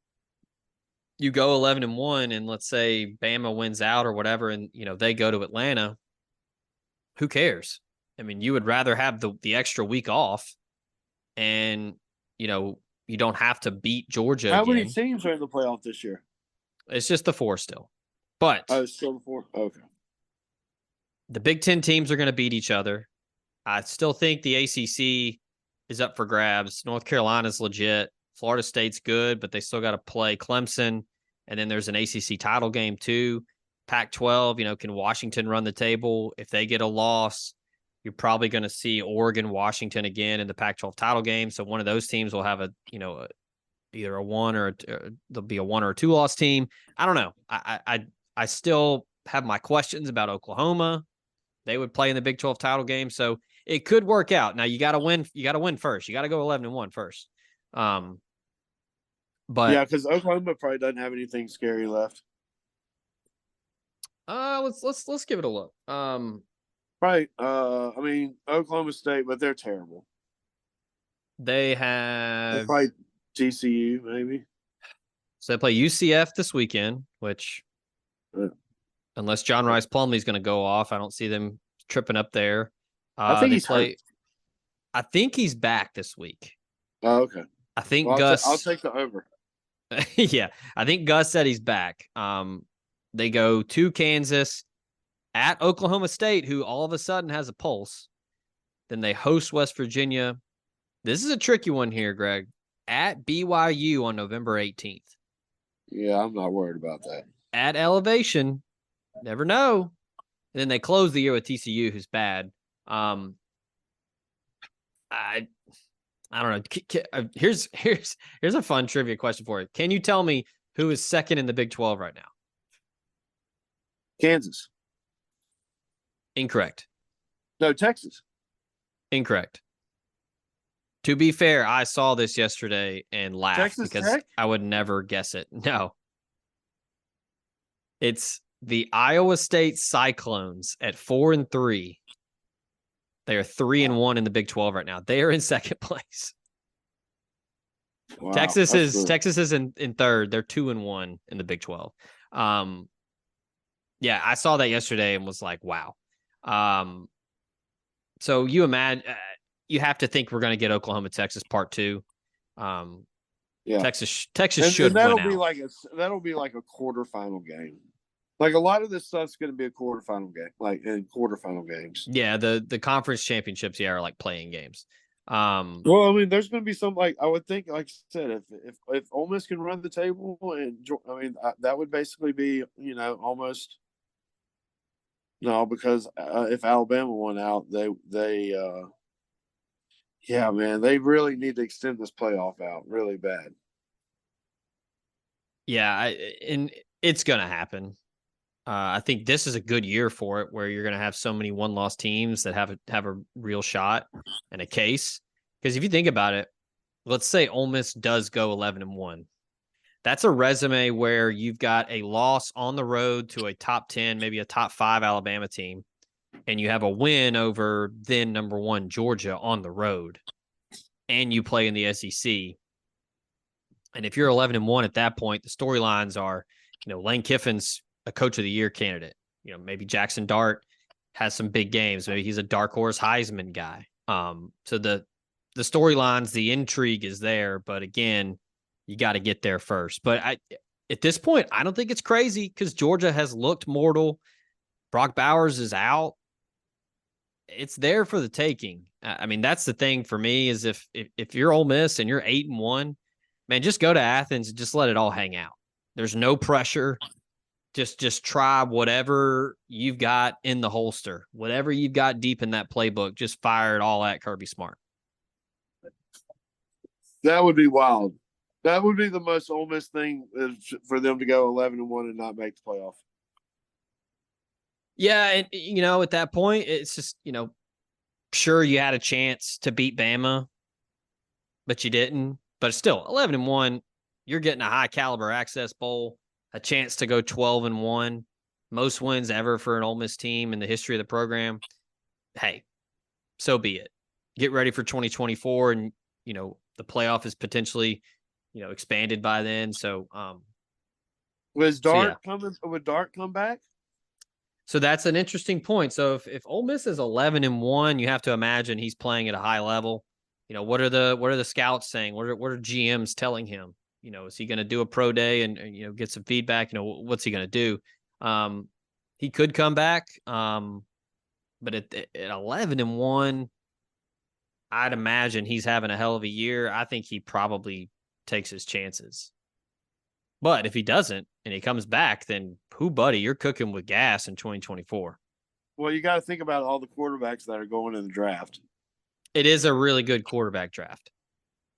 you go 11-1 and let's say Bama wins out or whatever, and they go to Atlanta, who cares? I mean, you would rather have the extra week off, and you don't have to beat Georgia. How many teams are in the playoff this year? It's just the 4 still, but it's still the 4. Okay. The Big Ten teams are going to beat each other. I still think the ACC is up for grabs. North Carolina's legit. Florida State's good, but they still got to play Clemson. And then there's an ACC title game too. Pac-12, can Washington run the table? If they get a loss, you're probably going to see Oregon, Washington again in the Pac-12 title game. So one of those teams will have either a 1 or there'll be a 1 or a 2 loss team. I don't know. I still have my questions about Oklahoma. They would play in the Big 12 title game, so it could work out. Now you got to win. You got to win first. You got to go 11-1 first. But yeah, because Oklahoma probably doesn't have anything scary left. Let's give it a look. Right. Oklahoma State, but they're terrible. They have probably TCU maybe. So they play UCF this weekend, which. Yeah. Unless John Rice Plumlee's going to go off, I don't see them tripping up there. I think he's hurt. I think he's back this week. Oh, okay. I think Gus. I'll take the over. Yeah, I think Gus said he's back. They go to Kansas, at Oklahoma State, who all of a sudden has a pulse. Then they host West Virginia. This is a tricky one here, Greg. At BYU on November 18th. Yeah, I'm not worried about that. At Elevation. Never know. And then they close the year with TCU, who's bad. I don't know. Here's a fun trivia question for you. Can you tell me who is second in the Big 12 right now? Kansas. Incorrect. No, Texas. Incorrect. To be fair, I saw this yesterday and laughed Texas because Tech? I would never guess it. No. It's the Iowa State Cyclones at 4-3. They are 3-1 in the Big 12 right now. They are in second place. Wow, Texas that's good. is in third. They're 2-1 in the Big 12. Yeah, I saw that yesterday and was like, wow. So you imagine you have to think we're going to get Oklahoma Texas part 2. Yeah. Texas And should that'll win be out. like a quarterfinal game. Like a lot of this stuff's going to be a quarterfinal game, like in quarterfinal games. Yeah, the conference championships, are like playing games. Well, I mean, there's going to be some, like, I would think, like I said, if Ole Miss can run the table, and I mean, that would basically be, almost no, because if Alabama won out, yeah, man, they really need to extend this playoff out really bad. Yeah, and it's going to happen. I think this is a good year for it, where you're going to have so many one-loss teams that have a real shot and a case. Because if you think about it, let's say Ole Miss does go 11-1. That's a resume where you've got a loss on the road to a top 10, maybe a top 5 Alabama team, and you have a win over then number 1 Georgia on the road, and you play in the SEC. And if you're 11-1 at that point, the storylines are, Lane Kiffin's a coach of the year candidate. Maybe Jackson Dart has some big games. Maybe he's a dark horse Heisman guy. So the storylines, the intrigue is there, but again, you got to get there first. But at this point, I don't think it's crazy because Georgia has looked mortal. Brock Bowers is out. It's there for the taking. I mean, that's the thing for me is if you're Ole Miss and you're 8-1, man, just go to Athens and just let it all hang out. There's no pressure. Just try whatever you've got in the holster, whatever you've got deep in that playbook. Just fire it all at Kirby Smart. That would be wild. That would be the most Ole Miss thing for them to go 11-1 and not make the playoff. Yeah, and at that point, it's just sure you had a chance to beat Bama, but you didn't. But still, 11-1, you're getting a high caliber access bowl. A chance to go 12-1, most wins ever for an Ole Miss team in the history of the program. Hey, so be it. Get ready for 2024, and the playoff is potentially expanded by then. So, Would Dart come back? So that's an interesting point. So if Ole Miss is 11-1, you have to imagine he's playing at a high level. What are the scouts saying? What are GMs telling him? Is he going to do a pro day and get some feedback? What's he going to do? He could come back, but at 11-1, I'd imagine he's having a hell of a year. I think he probably takes his chances. But if he doesn't and he comes back, then buddy, you're cooking with gas in 2024. Well, you got to think about all the quarterbacks that are going in the draft. It is a really good quarterback draft.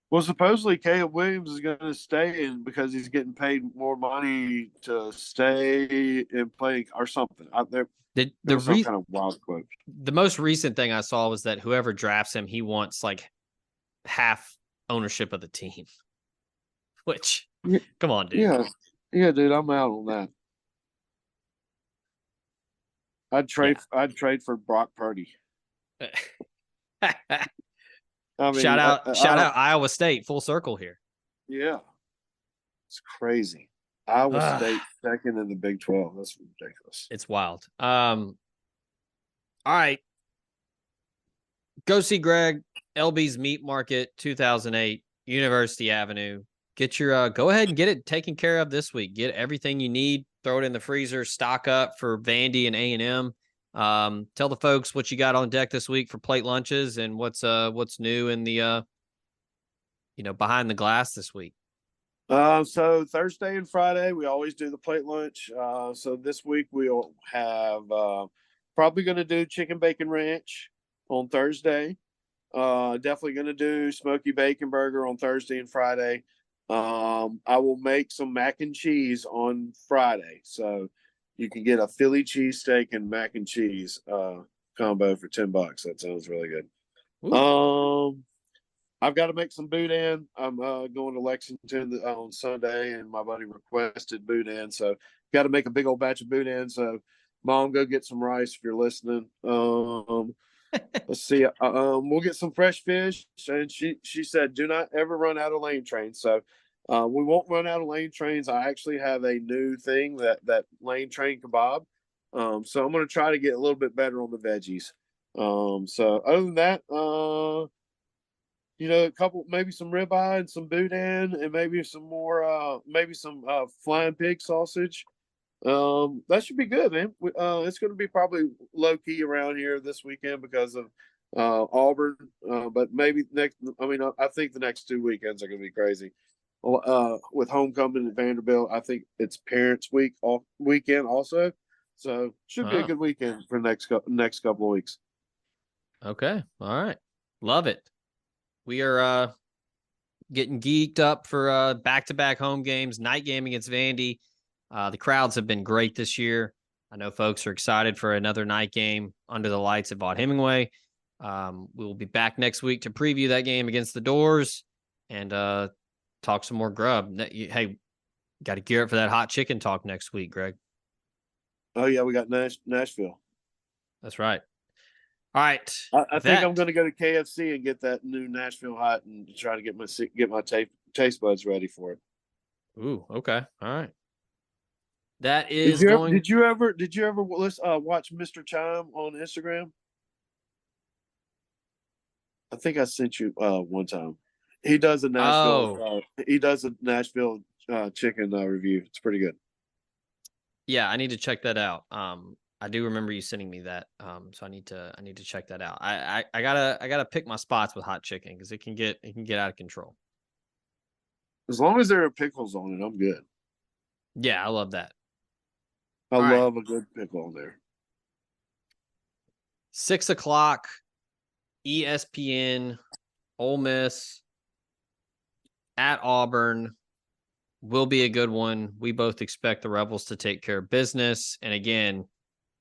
Well, supposedly Caleb Williams is going to stay in because he's getting paid more money to stay and play or something. There was some kind of wild quote. The most recent thing I saw was that whoever drafts him, he wants like half ownership of the team. Which, come on, dude. Yeah, dude, I'm out on that. I'd trade for Brock Purdy. I mean, shout out Iowa State, full circle here. Yeah, it's crazy. Iowa State second in the Big 12. That's ridiculous. It's wild. All right, go see Greg. LB's Meat Market, 2008, University Avenue. Get your go ahead and get it taken care of this week. Get everything you need. Throw it in the freezer. Stock up for Vandy and A&M. Tell the folks what you got on deck this week for plate lunches and what's new in the behind the glass this week. So Thursday and Friday we always do the plate lunch. So this week we'll have probably going to do chicken bacon ranch on Thursday. Definitely going to do smoky bacon burger on Thursday and Friday. I will make some mac and cheese on Friday. So you can get a Philly cheesesteak and mac and cheese combo for $10. That sounds really good. Ooh. I've got to make some boudin. I'm going to Lexington on Sunday, and my buddy requested boudin, so got to make a big old batch of boudin. So, Mom, go get some rice if you're listening. Let's see. We'll get some fresh fish, and she said, "Do not ever run out of lane trains." So, we won't run out of lane trains. I actually have a new thing that lane train kebab. So I'm going to try to get a little bit better on the veggies. So other than that, a couple, maybe some ribeye and some boudin, and maybe some more, maybe some flying pig sausage. That should be good, man. It's going to be probably low key around here this weekend because of Auburn, but maybe next. I mean, I think the next 2 weekends are going to be crazy. With homecoming at Vanderbilt, I think it's Parents Week weekend also, so should be a good weekend for next couple of weeks. Okay, all right, love it. We are getting geeked up for back-to-back home games, night game against Vandy. The crowds have been great this year. I know folks are excited for another night game under the lights at Vaught Hemingway. We will be back next week to preview that game against the Doors and talk some more grub. Hey, got to gear up for that hot chicken talk next week, Greg. Oh, yeah, we got Nashville. That's right. All right. I think I'm going to go to KFC and get that new Nashville hot and try to get my taste buds ready for it. Ooh, okay. All right. That is going. Did you ever watch Mr. Chime on Instagram? I think I sent you one time. He does a Nashville. He does a Nashville chicken review. It's pretty good. Yeah, I need to check that out. I do remember you sending me that. So I need to check that out. I gotta pick my spots with hot chicken because it can get out of control. As long as there are pickles on it, I'm good. Yeah, I love that. I love a good pickle on there. 6 o'clock, ESPN, Ole Miss at Auburn will be a good one. We both expect the Rebels to take care of business. And again,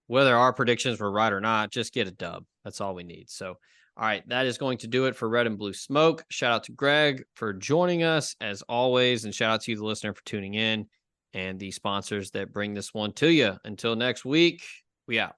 whether our predictions were right or not, just get a dub. That's all we need. So, all right, that is going to do it for Red and Blue Smoke. Shout out to Greg for joining us as always. And shout out to you, the listener, for tuning in and the sponsors that bring this one to you. Until next week, we out.